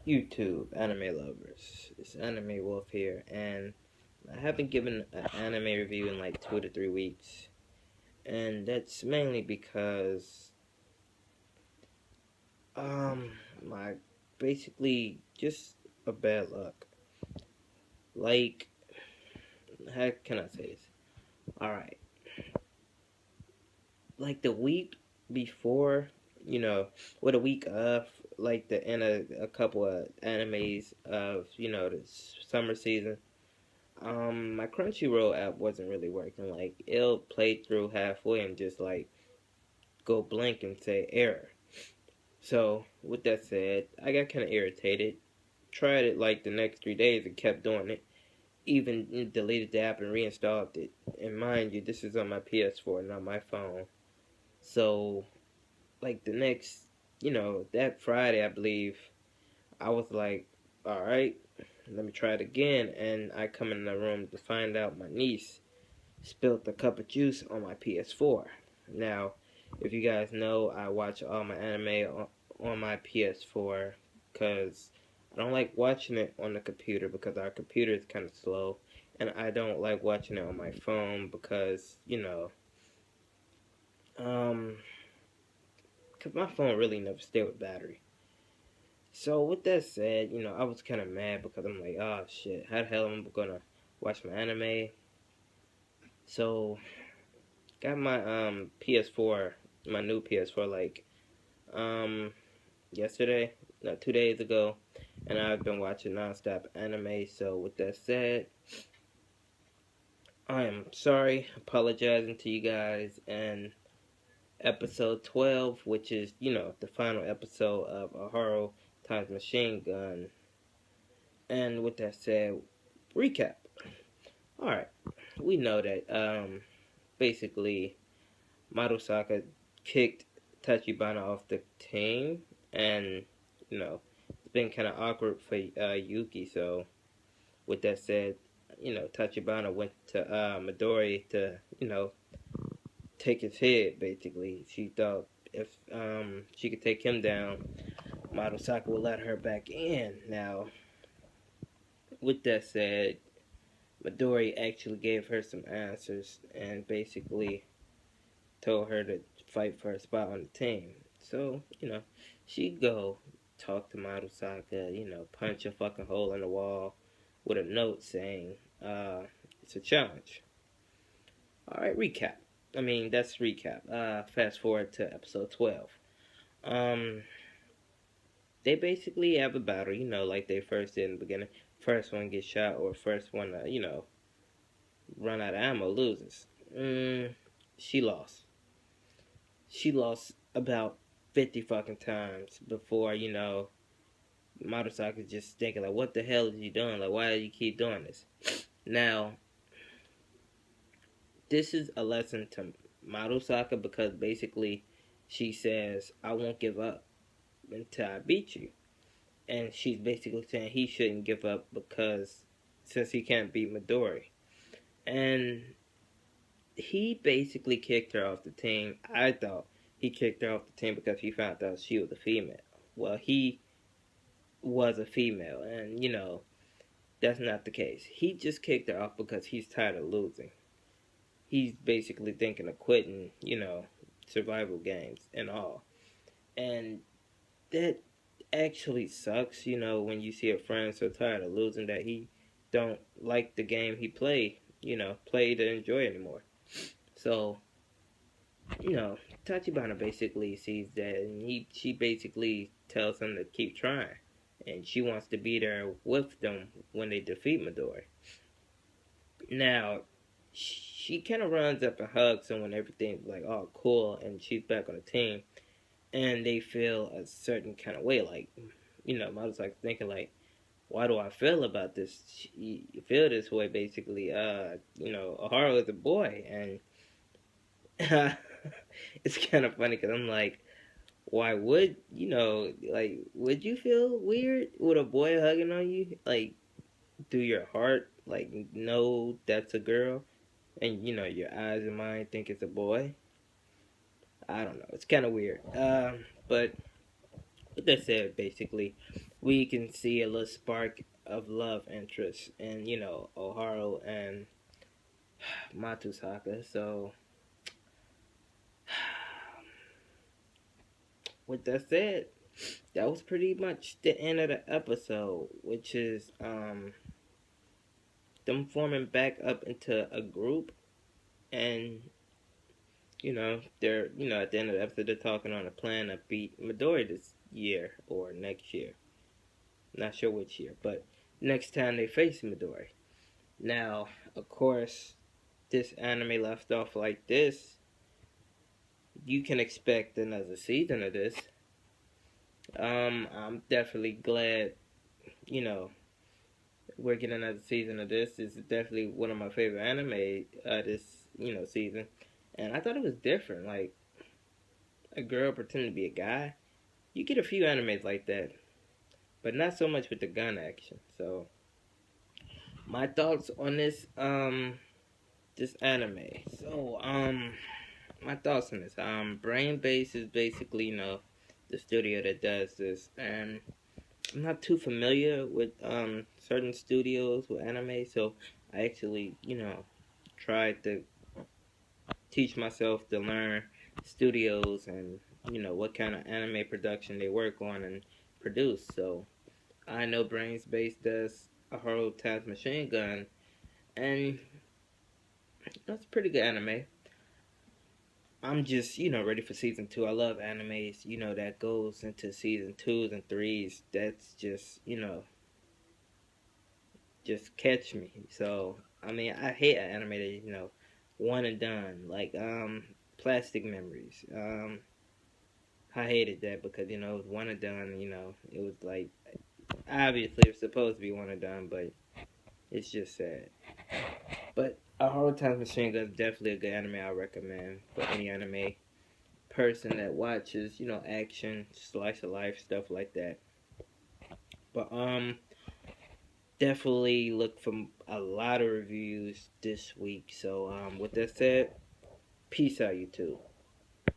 YouTube anime lovers. It's Anime Wolf here, and I haven't given an anime review in like 2 to 3 weeks, and that's mainly because my basically just a bad luck. Like, how can I say this? All right, like the week before, you know, what a week of like the end of a couple of animes of the summer season. My Crunchyroll app wasn't really working. Like, it'll play through halfway and just like go blank and say error. So, with that said, I got kind of irritated. Tried it like the next 3 days and kept doing it. Even deleted the app and reinstalled it. And mind you, this is on my PS4, not my phone. So, like the next, that Friday, I believe, I was like, alright, let me try it again. And I come in the room to find out my niece spilled a cup of juice on my PS4. Now, if you guys know, I watch all my anime on my PS4 because I don't like watching it on the computer because our computer is kind of slow, and I don't like watching it on my phone because um, because my phone really never stay with battery. So with that said, I was kind of mad because I'm like, oh shit, how the hell am I gonna watch my anime? So got my PS4, my new PS4 like um yesterday, no 2 days ago, and I've been watching nonstop anime. So with that said, I am sorry, apologizing to you guys, and episode 12, which is the final episode of Aoharu X MachineGun. And with that said, recap. All right, we know that basically Marusaka kicked Tachibana off the team, and it's been kind of awkward for Yuki. So, with that said, Tachibana went to Midori to take his head. Basically, she thought if she could take him down, Marusaka would let her back in. Now, with that said, Midori actually gave her some answers and basically told her to fight for a spot on the team. So, she'd go talk to Marusaka, punch a fucking hole in the wall with a note saying, it's a challenge. Alright, recap. I mean, that's recap. Fast forward to episode 12. Um, they basically have a battle, like they first did in the beginning. First one gets shot, or first one, run out of ammo loses. She lost. She lost about 50 fucking times before, Marusaka's just thinking, like, what the hell is you doing? Like, why do you keep doing this? Now, this is a lesson to Marusaka because basically she says, I won't give up until I beat you. And she's basically saying he shouldn't give up because since he can't beat Midori. And he basically kicked her off the team. I thought he kicked her off the team because he found out she was a female. Well, he was a female, and that's not the case. He just kicked her off because he's tired of losing. He's basically thinking of quitting, survival games and all. And that actually sucks, when you see a friend so tired of losing that he don't like the game he play to enjoy anymore. So, Tachibana basically sees that, and she basically tells him to keep trying, and she wants to be there with them when they defeat Midori. Now, she kind of runs up and hugs him when everything's like all cool, and she's back on the team, and they feel a certain kind of way, like Mado's like thinking like, why do I feel about this? You feel this way, basically. Aoharu is a boy, and it's kind of funny because I'm like, why would like, would you feel weird with a boy hugging on you? Like, do your heart like know that's a girl, and your eyes and mind think it's a boy? I don't know. It's kind of weird. But with that said, basically, we can see a little spark of love interest in, Oharu and Matsusaka. So, with that said, that was pretty much the end of the episode, which is them forming back up into a group, and they're at the end of the episode they're talking on a plan to beat Midori this year or next year. Not sure which year, but next time they face Midori. Now, of course, this anime left off like this. You can expect another season of this. I'm definitely glad, you know, we're getting another season of this. This is definitely one of my favorite anime this, season. And I thought it was different. Like, a girl pretending to be a guy. You get a few animes like that, but not so much with the gun action. So, my thoughts on this anime. So, my thoughts on this. Brain Base is basically, the studio that does this, and I'm not too familiar with certain studios with anime, so I actually, tried to teach myself to learn studios and what kind of anime production they work on and produce. So I know Brains Base does Aoharu X MachineGun, and that's a pretty good anime. I'm just, ready for season 2. I love animes, that goes into season 2s and 3s. That's just, just catch me. So, I mean, I hate an anime that, one and done. Like, Plastic Memories. I hated that because, it was one and done, it was like, obviously it was supposed to be one and done, but it's just sad. But Aoharu X MachineGun is definitely a good anime I recommend for any anime person that watches, action, slice of life, stuff like that. But definitely look for a lot of reviews this week. So with that said, peace out, YouTube.